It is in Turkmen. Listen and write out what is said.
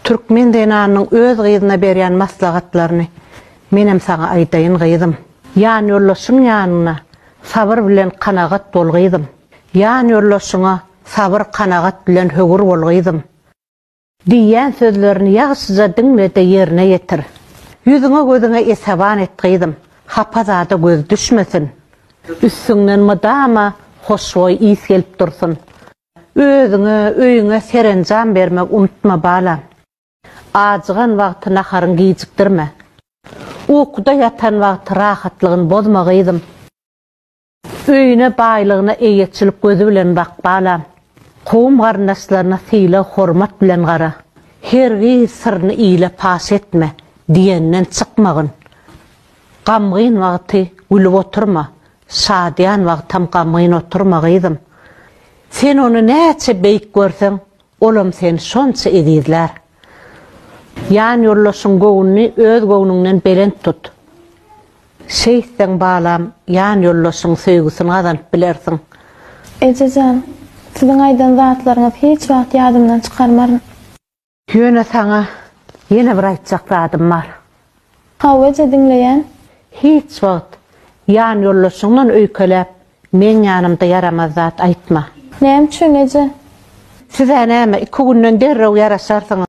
Türkmen denanın öz gıydyna berýän maslahatlaryny menem saňa aýdaýyn gıydım. Ýani ýollaşyň ýanyna sabır bilen kanagat bolgydım. Ýani ýollaşyňa sabır kanagat bilen högür bolgydım. Diýen sözlerini ýagşyja diňlede ýerine ýetir. Ýüzüňe gözüňe esaban etgydim. Hapazada göz düşmesin. Üstüňden mydama hoşgoý ýys gelip dursun. Özüňe, öýüňe serenjam bermek unutma balam. Ajygan wagty naharyň gijikdirme. Uykuda yatan wagty rahatlygyny bozmagydım. Öýüne baýlygyna eýetçilik gözü bilen bak balam. Kowum garnaşlaryna syla hormat bilen gara. Hergi sırny ýyle pas etme diýenden çykmagyn. Gamgyn wagty gülüp oturma. Şadyan wagtam gamgyn oturmagydım. Sen onu näçe beýik görseň, olam seni şonça edýärler. Ýani ýollaşyň gowuny öz gowunyňdan belent tut. Şeýsen balam, ýani ýollaşyň söýgüsini gazanyp bilersiň. Ejejan, siziň aýdan zatlaryňy hiç wagt ýadymdan çykarmaryn. Ýöne saňa ýene bir aýtjak zadym bar. Hawaja diňleýän? Hiç wagt ýani ýollaşyňdan öýkeläp, men ýanymda yaramaz zat aýtma. Näme üçin eje? Size näme 2 günden derrew yaraşarsyňyz.